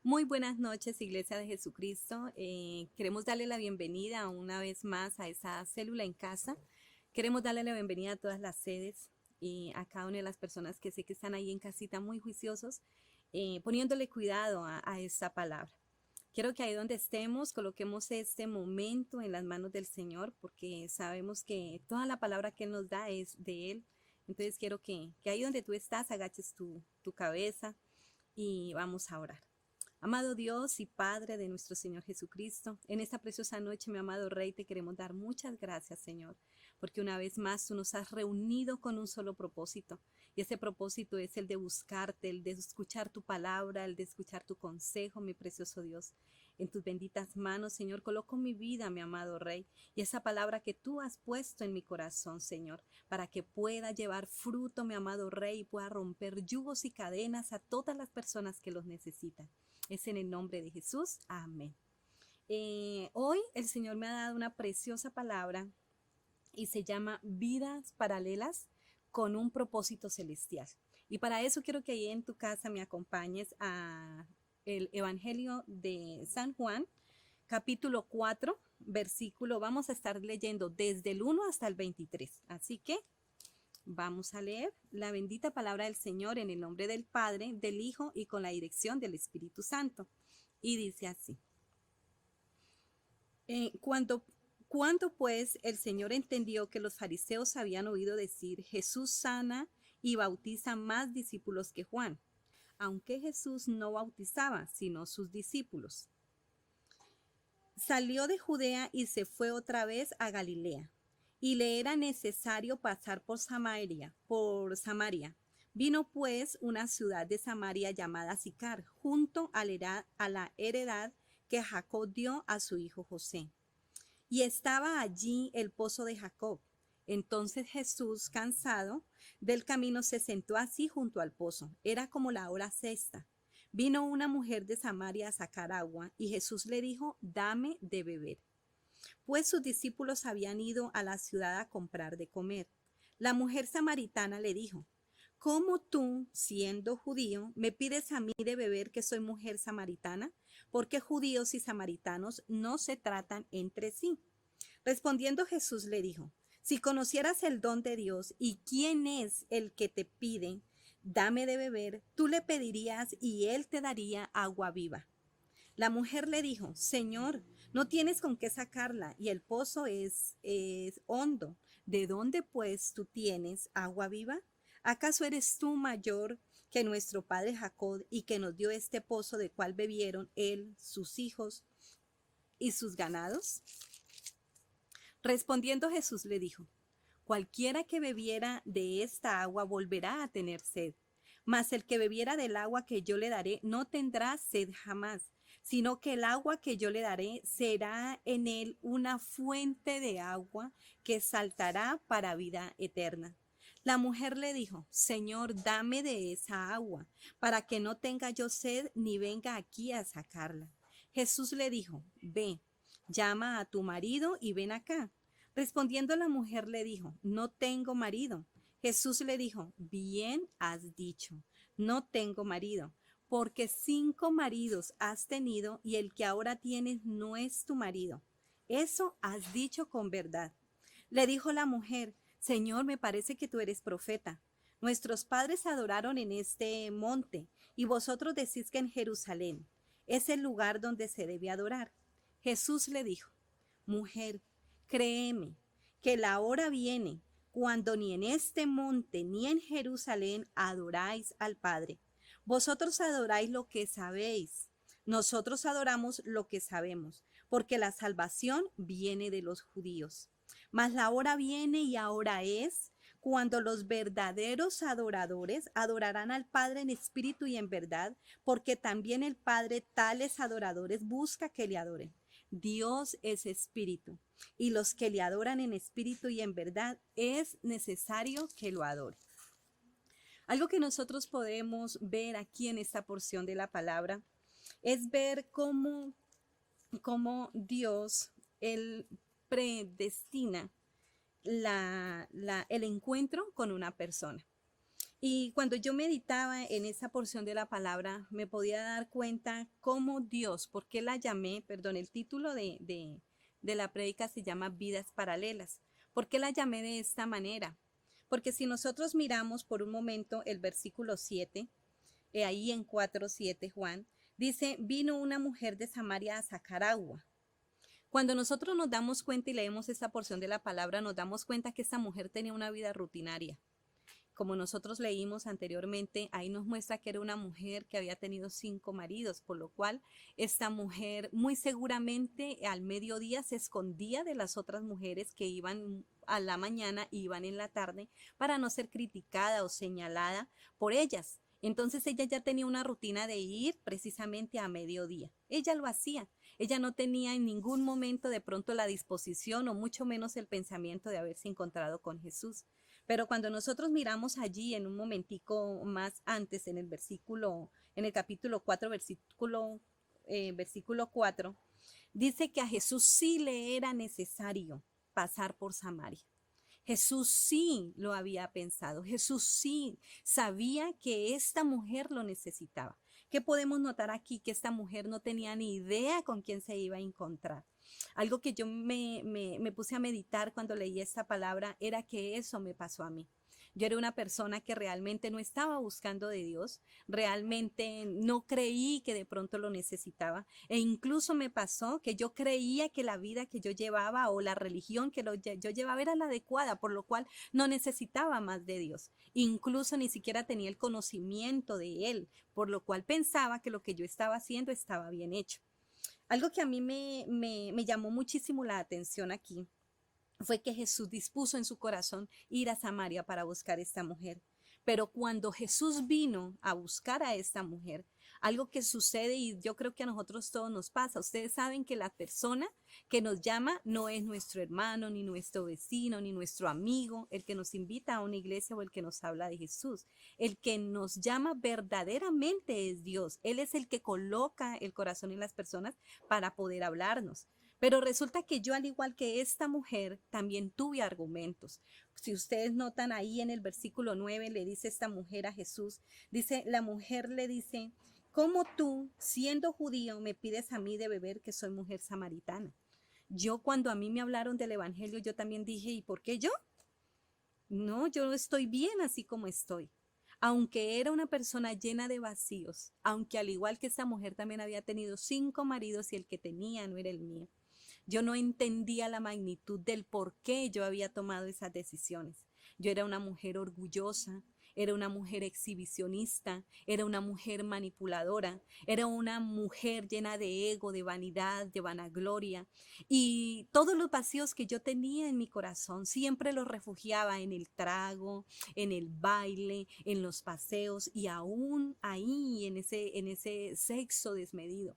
Muy buenas noches, Iglesia de Jesucristo. Queremos darle la bienvenida una vez más a esa célula en casa. Queremos darle la bienvenida a todas las sedes y a cada una de las personas que sé que están ahí en casita muy juiciosos, poniéndole cuidado a esta palabra. Quiero que ahí donde estemos coloquemos este momento en las manos del Señor, porque sabemos que toda la palabra que Él nos da es de Él. Entonces quiero que ahí donde tú estás agaches tu cabeza y vamos a orar. Amado Dios y Padre de nuestro Señor Jesucristo, en esta preciosa noche, mi amado Rey, te queremos dar muchas gracias, Señor, porque una vez más tú nos has reunido con un solo propósito, y ese propósito es el de buscarte, el de escuchar tu palabra, el de escuchar tu consejo, mi precioso Dios. En tus benditas manos, Señor, coloco mi vida, mi amado Rey, y esa palabra que tú has puesto en mi corazón, Señor, para que pueda llevar fruto, mi amado Rey, y pueda romper yugos y cadenas a todas las personas que los necesitan. Es en el nombre de Jesús. Amén. Hoy el Señor me ha dado una preciosa palabra y se llama Vidas Paralelas con un propósito celestial. Y para eso quiero que ahí en tu casa me acompañes a el Evangelio de San Juan, capítulo 4, versículo, vamos a estar leyendo desde el 1 hasta el 23. Así que vamos a leer la bendita palabra del Señor en el nombre del Padre, del Hijo y con la dirección del Espíritu Santo. Y dice así. Cuando pues el Señor entendió que los fariseos habían oído decir, Jesús sana y bautiza más discípulos que Juan, aunque Jesús no bautizaba, sino sus discípulos. Salió de Judea y se fue otra vez a Galilea, y le era necesario pasar por Samaria. Vino pues una ciudad de Samaria llamada Sicar, junto a la heredad que Jacob dio a su hijo José. Y estaba allí el pozo de Jacob. Entonces Jesús, cansado del camino, se sentó así junto al pozo. Era como la hora sexta. Vino una mujer de Samaria a sacar agua, y Jesús le dijo, dame de beber. Pues sus discípulos habían ido a la ciudad a comprar de comer. La mujer samaritana le dijo, ¿cómo tú, siendo judío, me pides a mí de beber que soy mujer samaritana? Porque judíos y samaritanos no se tratan entre sí. Respondiendo Jesús le dijo, si conocieras el don de Dios y quién es el que te pide, dame de beber, tú le pedirías y él te daría agua viva. La mujer le dijo, Señor, no tienes con qué sacarla y el pozo es hondo. ¿De dónde pues tú tienes agua viva? ¿Acaso eres tú mayor que nuestro padre Jacob y que nos dio este pozo del cual bebieron él, sus hijos y sus ganados? Respondiendo Jesús le dijo, cualquiera que bebiera de esta agua volverá a tener sed, mas el que bebiera del agua que yo le daré no tendrá sed jamás, sino que el agua que yo le daré será en él una fuente de agua que saltará para vida eterna. La mujer le dijo, Señor, dame de esa agua, para que no tenga yo sed ni venga aquí a sacarla. Jesús le dijo, ve, llama a tu marido y ven acá. Respondiendo la mujer le dijo, no tengo marido. Jesús le dijo, bien has dicho, no tengo marido, porque 5 maridos has tenido y el que ahora tienes no es tu marido. Eso has dicho con verdad. Le dijo la mujer, Señor, me parece que tú eres profeta. Nuestros padres adoraron en este monte y vosotros decís que en Jerusalén es el lugar donde se debe adorar. Jesús le dijo, mujer, créeme que la hora viene cuando ni en este monte ni en Jerusalén adoráis al Padre. Vosotros adoráis lo que sabéis, nosotros adoramos lo que sabemos, porque la salvación viene de los judíos. Mas la hora viene y ahora es cuando los verdaderos adoradores adorarán al Padre en espíritu y en verdad, porque también el Padre tales adoradores busca que le adoren. Dios es espíritu, y los que le adoran en espíritu y en verdad es necesario que lo adoren. Algo que nosotros podemos ver aquí en esta porción de la palabra es ver cómo Dios, Él predestina el encuentro con una persona. Y cuando yo meditaba en esa porción de la palabra, me podía dar cuenta cómo Dios, ¿por qué la llamé? Perdón, el título de la prédica se llama Vidas Paralelas. ¿Por qué la llamé de esta manera? Porque si nosotros miramos por un momento el versículo 7, ahí en 4:7 Juan, dice, vino una mujer de Samaria a sacar agua. Cuando nosotros nos damos cuenta y leemos esta porción de la palabra, nos damos cuenta que esta mujer tenía una vida rutinaria. Como nosotros leímos anteriormente, ahí nos muestra que era una mujer que había tenido 5 maridos, por lo cual esta mujer muy seguramente al mediodía se escondía de las otras mujeres que iban a la mañana y iban en la tarde para no ser criticada o señalada por ellas. Entonces ella ya tenía una rutina de ir precisamente a mediodía. Ella lo hacía. Ella no tenía en ningún momento de pronto la disposición o mucho menos el pensamiento de haberse encontrado con Jesús. Pero cuando nosotros miramos allí en un momentico más antes en el versículo, en el capítulo 4, versículo 4, dice que a Jesús sí le era necesario pasar por Samaria. Jesús sí lo había pensado, Jesús sí sabía que esta mujer lo necesitaba. ¿Qué podemos notar aquí? Que esta mujer no tenía ni idea con quién se iba a encontrar. Algo que yo me puse a meditar cuando leí esta palabra era que eso me pasó a mí. Yo era una persona que realmente no estaba buscando de Dios, realmente no creí que de pronto lo necesitaba e incluso me pasó que yo creía que la vida que yo llevaba o la religión que yo llevaba era la adecuada, por lo cual no necesitaba más de Dios. Incluso ni siquiera tenía el conocimiento de Él, por lo cual pensaba que lo que yo estaba haciendo estaba bien hecho. Algo que a mí me llamó muchísimo la atención aquí fue que Jesús dispuso en su corazón ir a Samaria para buscar a esta mujer. Pero cuando Jesús vino a buscar a esta mujer, algo que sucede y yo creo que a nosotros todos nos pasa, ustedes saben que la persona que nos llama no es nuestro hermano, ni nuestro vecino, ni nuestro amigo, el que nos invita a una iglesia o el que nos habla de Jesús. El que nos llama verdaderamente es Dios. Él es el que coloca el corazón en las personas para poder hablarnos. Pero resulta que yo, al igual que esta mujer, también tuve argumentos. Si ustedes notan ahí en el versículo 9, le dice esta mujer a Jesús, dice, la mujer le dice, ¿cómo tú, siendo judío, me pides a mí de beber que soy mujer samaritana? Yo cuando a mí me hablaron del evangelio, yo también dije, ¿y por qué yo? No, yo estoy bien así como estoy. Aunque era una persona llena de vacíos, aunque al igual que esta mujer también había tenido 5 maridos y el que tenía no era el mío. Yo no entendía la magnitud del por qué yo había tomado esas decisiones. Yo era una mujer orgullosa, era una mujer exhibicionista, era una mujer manipuladora, era una mujer llena de ego, de vanidad, de vanagloria. Y todos los vacíos que yo tenía en mi corazón siempre los refugiaba en el trago, en el baile, en los paseos y aún ahí en ese sexo desmedido.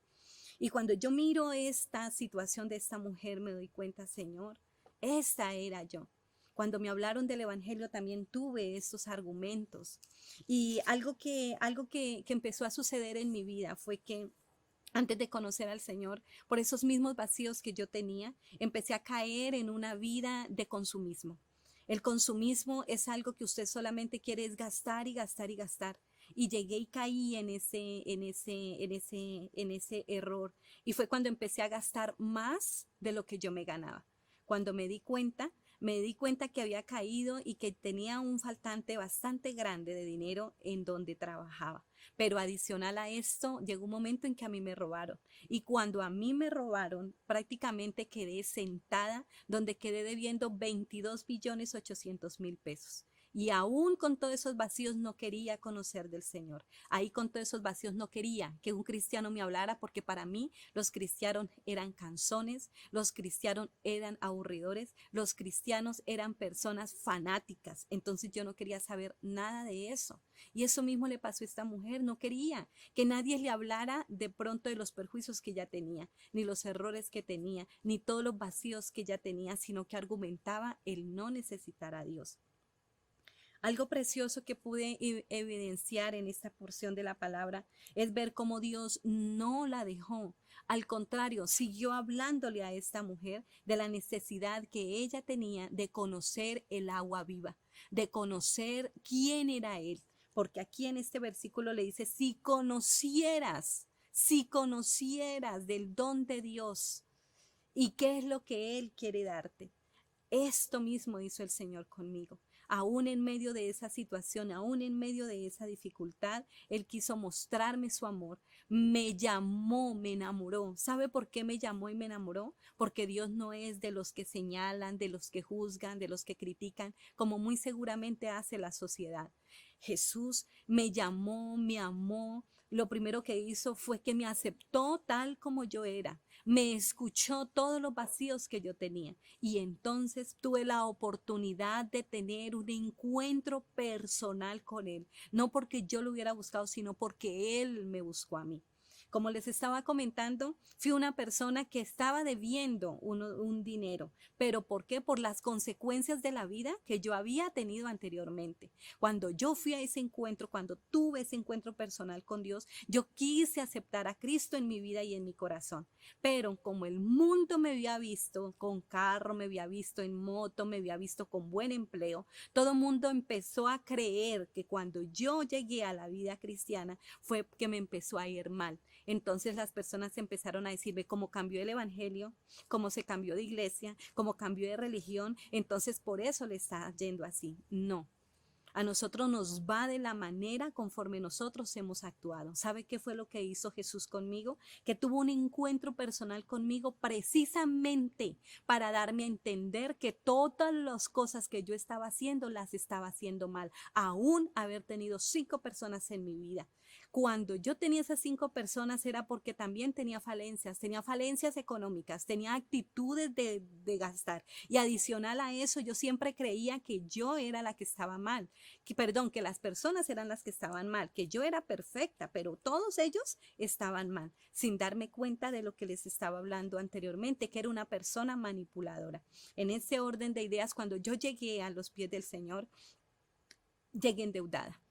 Y cuando yo miro esta situación de esta mujer, me doy cuenta, Señor, esta era yo. Cuando me hablaron del Evangelio también tuve estos argumentos. Y algo que empezó a suceder en mi vida fue que antes de conocer al Señor, por esos mismos vacíos que yo tenía, empecé a caer en una vida de consumismo. El consumismo es algo que usted solamente quiere es gastar y gastar y gastar. Y llegué y caí en ese error. Y fue cuando empecé a gastar más de lo que yo me ganaba. Cuando me di cuenta que había caído y que tenía un faltante bastante grande de dinero en donde trabajaba. Pero adicional a esto, llegó un momento en que a mí me robaron. Y cuando a mí me robaron, prácticamente quedé sentada donde quedé debiendo 22.800.000 pesos. Y aún con todos esos vacíos no quería conocer del Señor. Ahí con todos esos vacíos no quería que un cristiano me hablara porque para mí los cristianos eran canzones, los cristianos eran aburridores, los cristianos eran personas fanáticas. Entonces yo no quería saber nada de eso. Y eso mismo le pasó a esta mujer. No quería que nadie le hablara de pronto de los perjuicios que ella tenía, ni los errores que tenía, ni todos los vacíos que ella tenía, sino que argumentaba el no necesitar a Dios. Algo precioso que pude evidenciar en esta porción de la palabra es ver cómo Dios no la dejó. Al contrario, siguió hablándole a esta mujer de la necesidad que ella tenía de conocer el agua viva, de conocer quién era Él. porque aquí en este versículo le dice, si conocieras del don de Dios y qué es lo que Él quiere darte. Esto mismo hizo el Señor conmigo. Aún en medio de esa situación, aún en medio de esa dificultad, Él quiso mostrarme su amor. Me llamó, me enamoró. ¿Sabe por qué me llamó y me enamoró? Porque Dios no es de los que señalan, de los que juzgan, de los que critican, como muy seguramente hace la sociedad. Jesús me llamó, me amó. Lo primero que hizo fue que me aceptó tal como yo era. Me escuchó todos los vacíos que yo tenía. Y entonces tuve la oportunidad de tener un encuentro personal con Él. No porque yo lo hubiera buscado, sino porque Él me buscó a mí. Como les estaba comentando, fui una persona que estaba debiendo un dinero. ¿Pero por qué? Por las consecuencias de la vida que yo había tenido anteriormente. Cuando yo fui a ese encuentro, cuando tuve ese encuentro personal con Dios, yo quise aceptar a Cristo en mi vida y en mi corazón. Pero como el mundo me había visto con carro, me había visto en moto, me había visto con buen empleo, todo el mundo empezó a creer que cuando yo llegué a la vida cristiana fue que me empezó a ir mal. Entonces las personas empezaron a decirme cómo cambió el evangelio, cómo se cambió de iglesia, cómo cambió de religión, entonces por eso le está yendo así. No. A nosotros nos va de la manera conforme nosotros hemos actuado. ¿Sabe qué fue lo que hizo Jesús conmigo? Que tuvo un encuentro personal conmigo precisamente para darme a entender que todas las cosas que yo estaba haciendo las estaba haciendo mal, aún haber tenido 5 personas en mi vida. Cuando yo tenía esas 5 personas era porque también tenía falencias económicas, tenía actitudes de gastar. Y adicional a eso, yo siempre creía que yo era la que estaba mal, que las personas eran las que estaban mal, que yo era perfecta, pero todos ellos estaban mal, sin darme cuenta de lo que les estaba hablando anteriormente, que era una persona manipuladora. En ese orden de ideas, cuando yo llegué a los pies del Señor, llegué endeudada.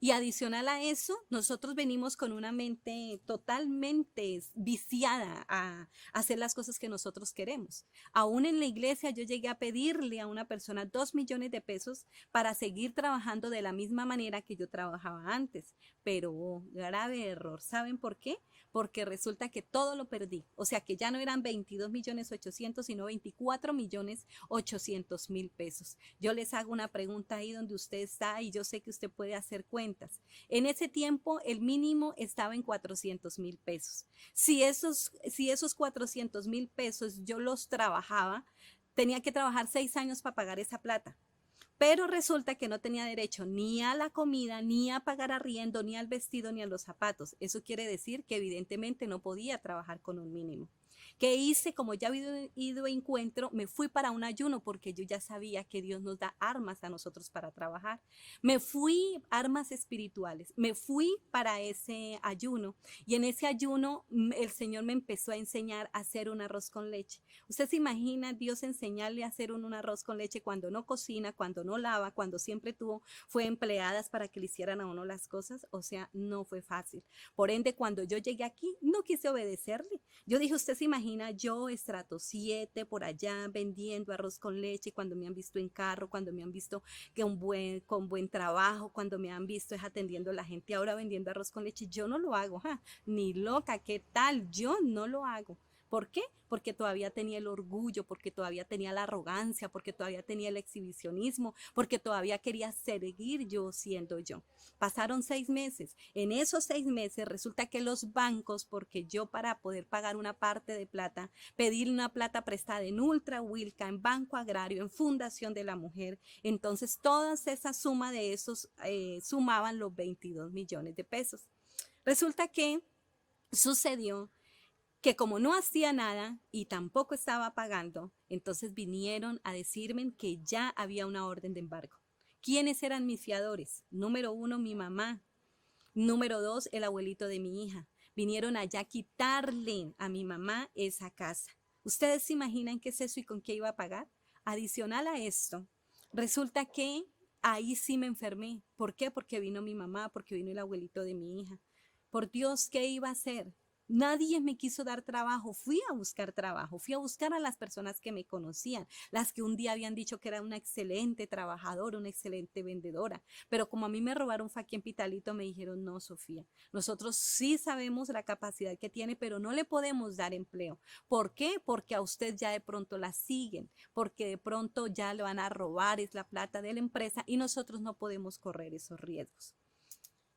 Y adicional a eso, nosotros venimos con una mente totalmente viciada a hacer las cosas que nosotros queremos. Aún en la iglesia yo llegué a pedirle a una persona 2 millones de pesos para seguir trabajando de la misma manera que yo trabajaba antes. Pero grave error. ¿Saben por qué? Porque resulta que todo lo perdí. O sea que ya no eran 22.800.000, sino 24.800.000 pesos. Yo les hago una pregunta ahí donde usted está y yo sé que usted puede hacer cuentas. En ese tiempo el mínimo estaba en 400.000 pesos. Si esos 400.000 pesos yo los trabajaba, tenía que trabajar 6 años para pagar esa plata. Pero resulta que no tenía derecho ni a la comida, ni a pagar arriendo, ni al vestido, ni a los zapatos. Eso quiere decir que evidentemente no podía trabajar con un mínimo. ¿Qué hice? Como ya había ido a encuentro, me fui para un ayuno porque yo ya sabía que Dios nos da armas a nosotros para trabajar. Me fui, armas espirituales, me fui para ese ayuno y en ese ayuno el Señor me empezó a enseñar a hacer un arroz con leche. ¿Usted se imagina Dios enseñarle a hacer un arroz con leche cuando no cocina, cuando no lava, cuando siempre fue empleadas para que le hicieran a uno las cosas? O sea, no fue fácil. Por ende, cuando yo llegué aquí, no quise obedecerle. Yo dije, ¿usted se imagina yo, estrato 7, por allá vendiendo arroz con leche, cuando me han visto en carro, cuando me han visto con buen trabajo, cuando me han visto es atendiendo a la gente ahora vendiendo arroz con leche? Yo no lo hago, ni loca, ¿qué tal? Yo no lo hago. ¿Por qué? Porque todavía tenía el orgullo, porque todavía tenía la arrogancia, porque todavía tenía el exhibicionismo, porque todavía quería seguir yo siendo yo. Pasaron 6 meses. En esos 6 meses resulta que los bancos, porque yo para poder pagar una parte de plata, pedir una plata prestada en Ultra Wilca, en Banco Agrario, en Fundación de la Mujer, entonces toda esa suma de esos sumaban los 22 millones de pesos. Resulta que sucedió que como no hacía nada y tampoco estaba pagando, entonces vinieron a decirme que ya había una orden de embargo. ¿Quiénes eran mis fiadores? Número 1, mi mamá. Número 2, el abuelito de mi hija. Vinieron allá a quitarle a mi mamá esa casa. ¿Ustedes se imaginan qué es eso y con qué iba a pagar? Adicional a esto, resulta que ahí sí me enfermé. ¿Por qué? Porque vino mi mamá, porque vino el abuelito de mi hija. Por Dios, ¿qué iba a hacer? Nadie me quiso dar trabajo, fui a buscar trabajo, fui a buscar a las personas que me conocían, las que un día habían dicho que era una excelente trabajadora, una excelente vendedora, pero como a mí me robaron fue aquí en Pitalito, me dijeron, no, Sofía, nosotros sí sabemos la capacidad que tiene, pero no le podemos dar empleo. ¿Por qué? Porque a usted ya de pronto la siguen, porque de pronto ya le van a robar, es la plata de la empresa y nosotros no podemos correr esos riesgos.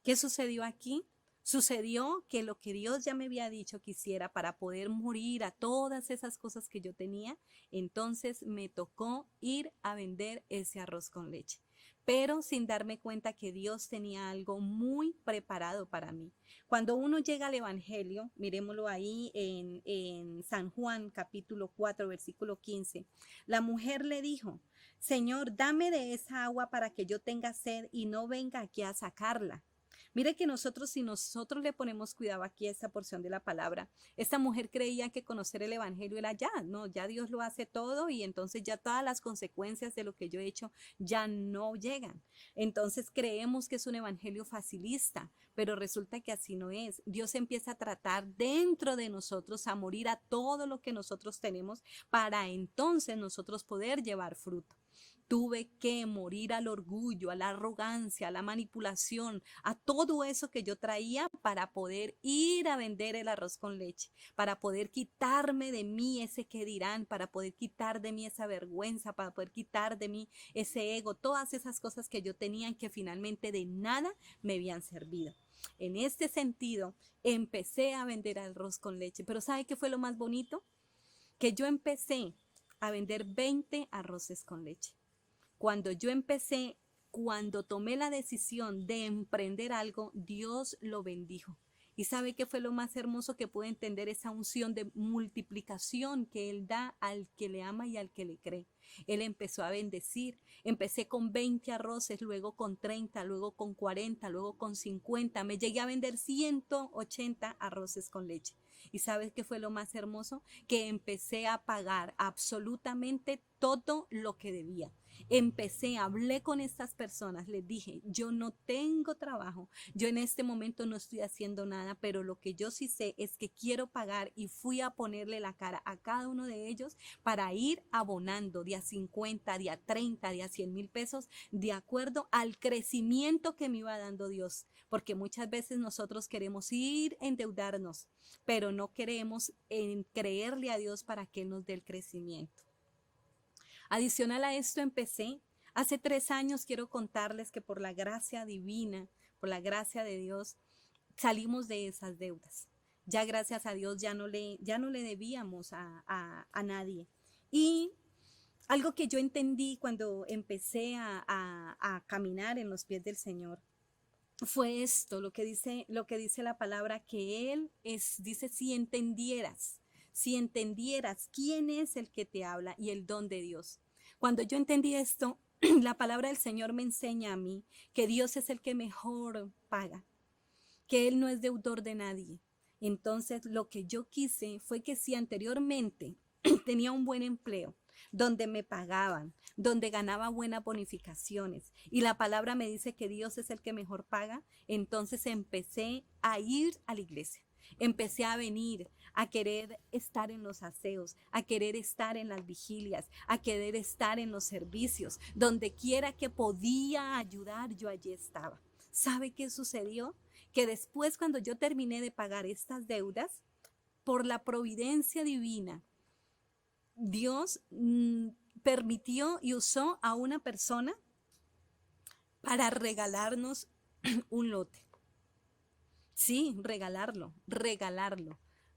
¿Qué sucedió aquí? Sucedió que lo que Dios ya me había dicho que hiciera para poder morir a todas esas cosas que yo tenía, entonces me tocó ir a vender ese arroz con leche, pero sin darme cuenta que Dios tenía algo muy preparado para mí. Cuando uno llega al Evangelio, miremoslo ahí en San Juan capítulo 4 versículo 15, la mujer le dijo, Señor, dame de esa agua para que yo tenga sed y no venga aquí a sacarla. Mire que nosotros, si nosotros le ponemos cuidado aquí a esta porción de la palabra, esta mujer creía que conocer el evangelio era ya, no, ya Dios lo hace todo y entonces ya todas las consecuencias de lo que yo he hecho ya no llegan. Entonces creemos que es un evangelio facilista, pero resulta que así no es. Dios empieza a tratar dentro de nosotros, a morir a todo lo que nosotros tenemos para entonces nosotros poder llevar fruto. Tuve que morir al orgullo, a la arrogancia, a la manipulación, a todo eso que yo traía para poder ir a vender el arroz con leche, para poder quitarme de mí ese que dirán, para poder quitar de mí esa vergüenza, para poder quitar de mí ese ego, todas esas cosas que yo tenía que finalmente de nada me habían servido. En este sentido, empecé a vender arroz con leche, pero ¿sabe qué fue lo más bonito? Que yo empecé a vender 20 arroces con leche. Cuando yo empecé, cuando tomé la decisión de emprender algo, Dios lo bendijo. ¿Y sabe qué fue lo más hermoso que pude entender? Esa unción de multiplicación que Él da al que le ama y al que le cree. Él empezó a bendecir. Empecé con 20 arroces, luego con 30, luego con 40, luego con 50. Me llegué a vender 180 arroces con leche. ¿Y sabes qué fue lo más hermoso? Que empecé a pagar absolutamente todo lo que debía. Empecé, hablé con estas personas, les dije, yo no tengo trabajo, yo en este momento no estoy haciendo nada, pero lo que yo sí sé es que quiero pagar y fui a ponerle la cara a cada uno de ellos para ir abonando de a 50, de a 30, de a 100,000 pesos, de acuerdo al crecimiento que me iba dando Dios, porque muchas veces nosotros queremos ir a endeudarnos, pero no queremos en creerle a Dios para que Él nos dé el crecimiento. Adicional a esto empecé. Hace 3 años quiero contarles que por la gracia divina, por la gracia de Dios, salimos de esas deudas. Ya gracias a Dios ya no le debíamos a nadie. Y algo que yo entendí cuando empecé a caminar en los pies del Señor fue esto, lo que dice la palabra, que Él dice, si entendieras quién es el que te habla y el don de Dios. Cuando yo entendí esto, la palabra del Señor me enseña a mí que Dios es el que mejor paga, que Él no es deudor de nadie. Entonces, lo que yo quise fue que si anteriormente tenía un buen empleo, donde me pagaban, donde ganaba buenas bonificaciones y la palabra me dice que Dios es el que mejor paga, entonces empecé a ir a la iglesia. Empecé a venir, a querer estar en los aseos, a querer estar en las vigilias, a querer estar en los servicios, donde quiera que podía ayudar, yo allí estaba. ¿Sabe qué sucedió? Que después, cuando yo terminé de pagar estas deudas, por la providencia divina, Dios permitió y usó a una persona para regalarnos un lote. Sí, regalarlo.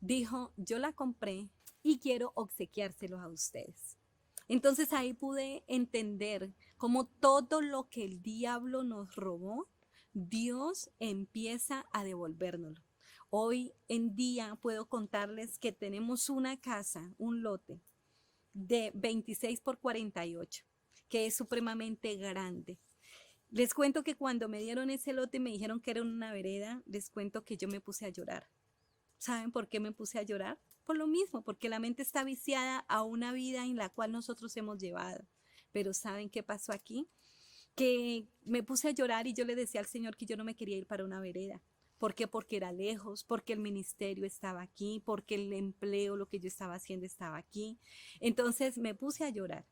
Dijo, yo la compré y quiero obsequiárselos a ustedes. Entonces ahí pude entender cómo todo lo que el diablo nos robó, Dios empieza a devolvérnoslo. Hoy en día puedo contarles que tenemos una casa, un lote de 26 por 48, que es supremamente grande. Les cuento que cuando me dieron ese lote y me dijeron que era una vereda, les cuento que yo me puse a llorar. ¿Saben por qué me puse a llorar? Por lo mismo, porque la mente está viciada a una vida en la cual nosotros hemos llevado. Pero ¿saben qué pasó aquí? Que me puse a llorar y yo le decía al Señor que yo no me quería ir para una vereda. ¿Por qué? Porque era lejos, porque el ministerio estaba aquí, porque el empleo, lo que yo estaba haciendo estaba aquí. Entonces me puse a llorar,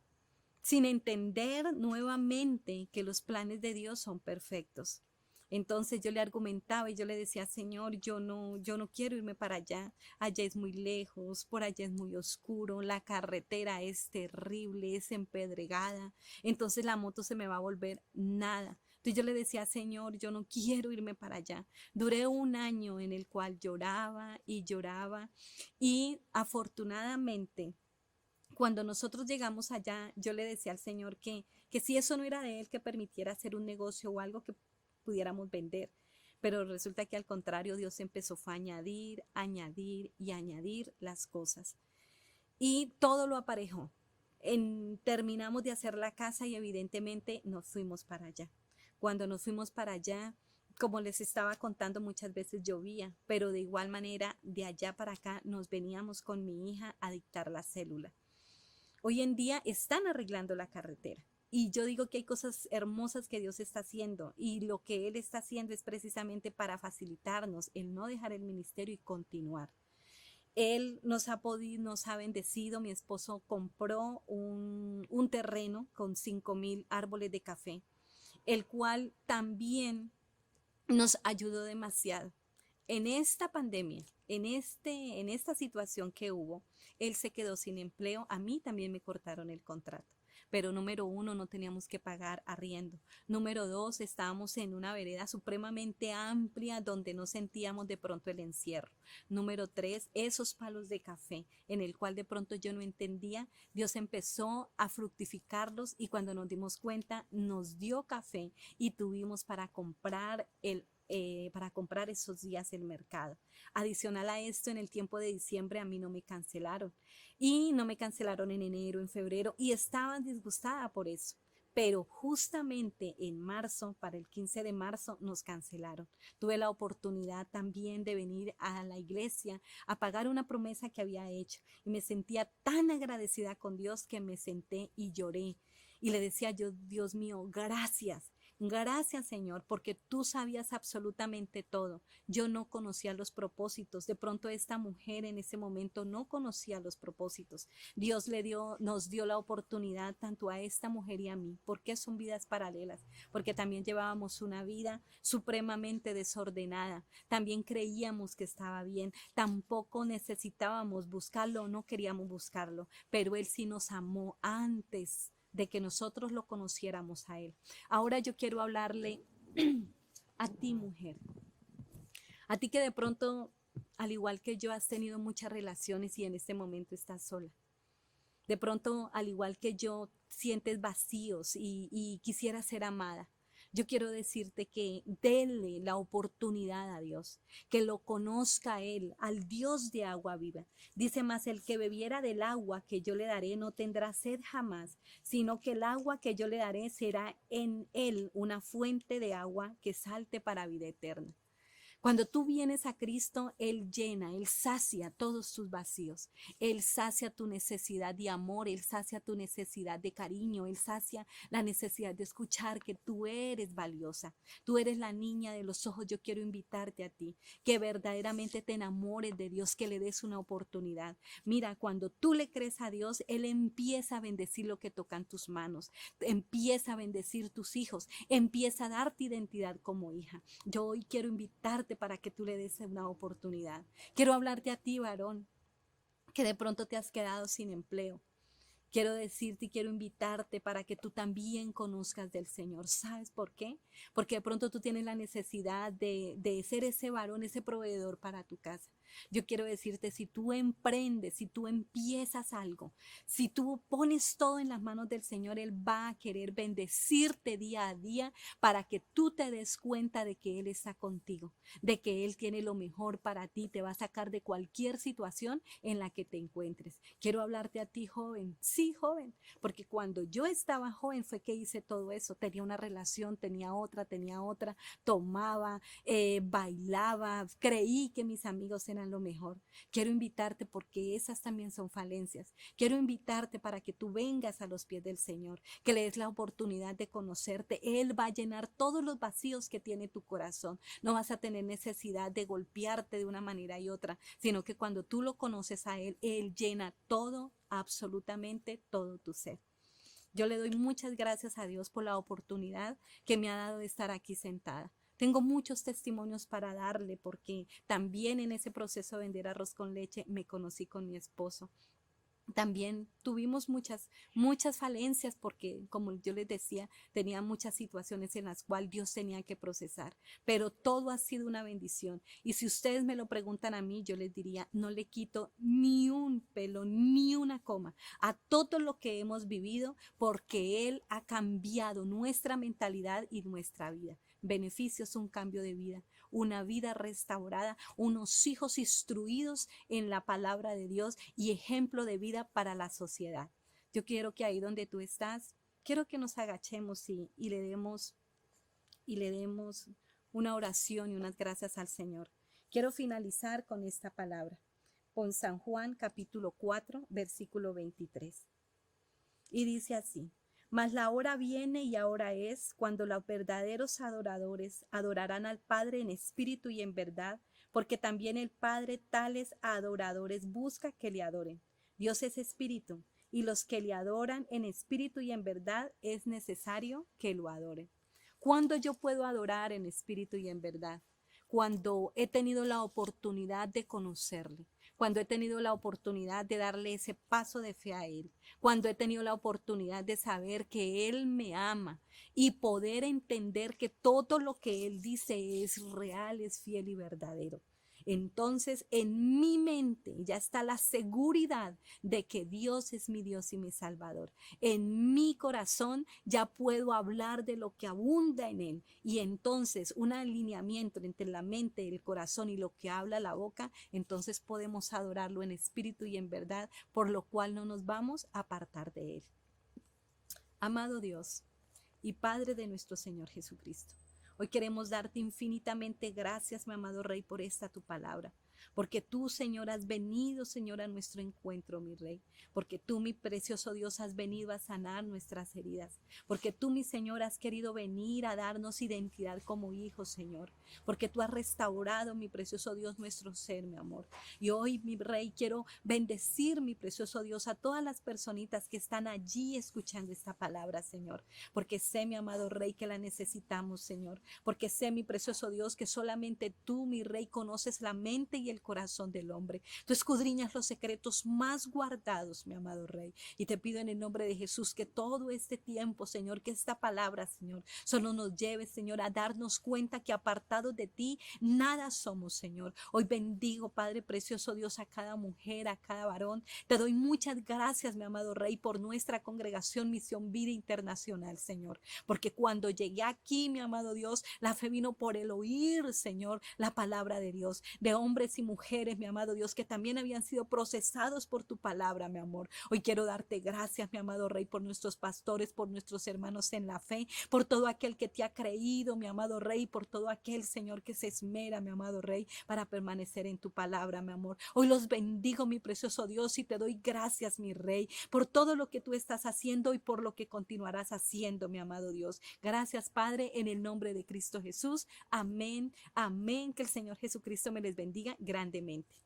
sin entender nuevamente que los planes de Dios son perfectos. Entonces yo le argumentaba y yo le decía, Señor, yo no quiero irme para allá. Allá es muy lejos, por allá es muy oscuro, la carretera es terrible, es empedregada. Entonces la moto se me va a volver nada. Entonces yo le decía, Señor, yo no quiero irme para allá. Duré un año en el cual lloraba y lloraba y afortunadamente cuando nosotros llegamos allá, yo le decía al Señor que si eso no era de Él, que permitiera hacer un negocio o algo que pudiéramos vender. Pero resulta que al contrario, Dios empezó a añadir, añadir y añadir las cosas. Y todo lo aparejó. Terminamos de hacer la casa y evidentemente nos fuimos para allá. Cuando nos fuimos para allá, como les estaba contando, muchas veces llovía, pero de igual manera de allá para acá nos veníamos con mi hija a dictar la célula. Hoy en día están arreglando la carretera. Y yo digo que hay cosas hermosas que Dios está haciendo y lo que Él está haciendo es precisamente para facilitarnos el no dejar el ministerio y continuar. Él nos ha podido, nos ha bendecido. Mi esposo compró un terreno con 5,000 árboles de café, el cual también nos ayudó demasiado. En esta pandemia, en esta situación que hubo, él se quedó sin empleo, a mí también me cortaron el contrato. Pero número uno, no teníamos que pagar arriendo. Número dos, estábamos en una vereda supremamente amplia donde no sentíamos de pronto el encierro. Número tres, esos palos de café en el cual de pronto yo no entendía, Dios empezó a fructificarlos y cuando nos dimos cuenta nos dio café y tuvimos para comprar esos días el mercado. Adicional a esto, en el tiempo de diciembre a mí no me cancelaron y no me cancelaron en enero, en febrero y estaba disgustada por eso. Pero justamente en marzo, para el 15 de marzo, nos cancelaron. Tuve la oportunidad también de venir a la iglesia a pagar una promesa que había hecho y me sentía tan agradecida con Dios que me senté y lloré. Y le decía yo, Dios mío, gracias. Gracias, Señor, porque tú sabías absolutamente todo. Yo no conocía los propósitos. De pronto esta mujer en ese momento no conocía los propósitos. Dios nos dio la oportunidad tanto a esta mujer y a mí. ¿Por qué son vidas paralelas? Porque también llevábamos una vida supremamente desordenada. También creíamos que estaba bien. Tampoco necesitábamos buscarlo o no queríamos buscarlo. Pero Él sí nos amó antes de que nosotros lo conociéramos a Él. Ahora yo quiero hablarle a ti, mujer, a ti que de pronto, al igual que yo, has tenido muchas relaciones y en este momento estás sola. De pronto, al igual que yo, sientes vacíos y quisieras ser amada. Yo quiero decirte que denle la oportunidad a Dios, que lo conozca a Él, al Dios de agua viva. Dice más, el que bebiera del agua que yo le daré no tendrá sed jamás, sino que el agua que yo le daré será en él una fuente de agua que salte para vida eterna. Cuando tú vienes a Cristo, Él llena, Él sacia todos tus vacíos. Él sacia tu necesidad de amor, Él sacia tu necesidad de cariño, Él sacia la necesidad de escuchar que tú eres valiosa. Tú eres la niña de los ojos. Yo quiero invitarte a ti, que verdaderamente te enamores de Dios, que le des una oportunidad. Mira, cuando tú le crees a Dios, Él empieza a bendecir lo que tocan tus manos, empieza a bendecir tus hijos, empieza a darte identidad como hija. Yo hoy quiero invitarte para que tú le des una oportunidad. Quiero hablarte a ti, varón, que de pronto te has quedado sin empleo. Quiero decirte y quiero invitarte para que tú también conozcas del Señor. ¿Sabes por qué? Porque de pronto tú tienes la necesidad de ser ese varón, ese proveedor para tu casa. Yo quiero decirte, si tú emprendes, si tú empiezas algo, si tú pones todo en las manos del Señor, Él va a querer bendecirte día a día para que tú te des cuenta de que Él está contigo, de que Él tiene lo mejor para ti, te va a sacar de cualquier situación en la que te encuentres. Quiero hablarte a ti, joven. Sí, joven, porque cuando yo estaba joven fue que hice todo eso. Tenía una relación, tenía otra, tomaba, bailaba, creí que mis amigos eran serán lo mejor. Quiero invitarte porque esas también son falencias. Quiero invitarte para que tú vengas a los pies del Señor, que le des la oportunidad de conocerte. Él va a llenar todos los vacíos que tiene tu corazón. No vas a tener necesidad de golpearte de una manera y otra, sino que cuando tú lo conoces a Él, Él llena todo, absolutamente todo tu ser. Yo le doy muchas gracias a Dios por la oportunidad que me ha dado de estar aquí sentada. Tengo muchos testimonios para darle porque también en ese proceso de vender arroz con leche me conocí con mi esposo. También tuvimos muchas falencias porque, como yo les decía, tenía muchas situaciones en las cuales Dios tenía que procesar, pero todo ha sido una bendición. Y si ustedes me lo preguntan a mí, yo les diría, no le quito ni un pelo, ni una coma a todo lo que hemos vivido porque Él ha cambiado nuestra mentalidad y nuestra vida. Beneficios, un cambio de vida, una vida restaurada, unos hijos instruidos en la palabra de Dios y ejemplo de vida para la sociedad. Yo quiero que ahí donde tú estás, quiero que nos agachemos y le demos una oración y unas gracias al Señor. Quiero finalizar con esta palabra, con San Juan capítulo 4, versículo 23. Y dice así: mas la hora viene y ahora es cuando los verdaderos adoradores adorarán al Padre en espíritu y en verdad, porque también el Padre tales adoradores busca que le adoren. Dios es espíritu, y los que le adoran en espíritu y en verdad es necesario que lo adoren. ¿Cuándo yo puedo adorar en espíritu y en verdad? Cuando he tenido la oportunidad de conocerle, cuando he tenido la oportunidad de darle ese paso de fe a Él, cuando he tenido la oportunidad de saber que Él me ama y poder entender que todo lo que Él dice es real, es fiel y verdadero. Entonces en mi mente ya está la seguridad de que Dios es mi Dios y mi Salvador. En mi corazón ya puedo hablar de lo que abunda en Él. Y entonces un alineamiento entre la mente, el corazón y lo que habla la boca, entonces podemos adorarlo en espíritu y en verdad, por lo cual no nos vamos a apartar de Él. Amado Dios y Padre de nuestro Señor Jesucristo, hoy queremos darte infinitamente gracias, mi amado Rey, por esta tu palabra. Porque tú, Señor, has venido, Señor, a nuestro encuentro, mi Rey. Porque tú, mi precioso Dios, has venido a sanar nuestras heridas. Porque tú, mi Señor, has querido venir a darnos identidad como hijos, Señor. Porque tú has restaurado, mi precioso Dios, nuestro ser, mi amor. Y hoy, mi Rey, quiero bendecir, mi precioso Dios, a todas las personitas que están allí escuchando esta palabra, Señor. Porque sé, mi amado Rey, que la necesitamos, Señor. Porque sé, mi precioso Dios, que solamente tú, mi Rey, conoces la mente y el corazón del hombre. Tú escudriñas los secretos más guardados, mi amado Rey. Y te pido en el nombre de Jesús que todo este tiempo, Señor, que esta palabra, Señor, solo nos lleve, Señor, a darnos cuenta que apartados de ti, nada somos, Señor. Hoy bendigo, Padre precioso Dios, a cada mujer, a cada varón. Te doy muchas gracias, mi amado Rey, por nuestra congregación Misión Vida Internacional, Señor. Porque cuando llegué aquí, mi amado Dios, la fe vino por el oír, Señor, la palabra de Dios, de hombres y mujeres, mi amado Dios, que también habían sido procesados por tu palabra, mi amor. Hoy quiero darte gracias, mi amado Rey, por nuestros pastores, por nuestros hermanos en la fe, por todo aquel que te ha creído, mi amado Rey, por todo aquel, Señor, que se esmera, mi amado Rey, para permanecer en tu palabra, mi amor. Hoy los bendigo, mi precioso Dios, y te doy gracias, mi Rey, por todo lo que tú estás haciendo y por lo que continuarás haciendo, mi amado Dios. Gracias, Padre, en el nombre de Cristo Jesús. Amén, amén. Que el Señor Jesucristo me les bendiga grandemente.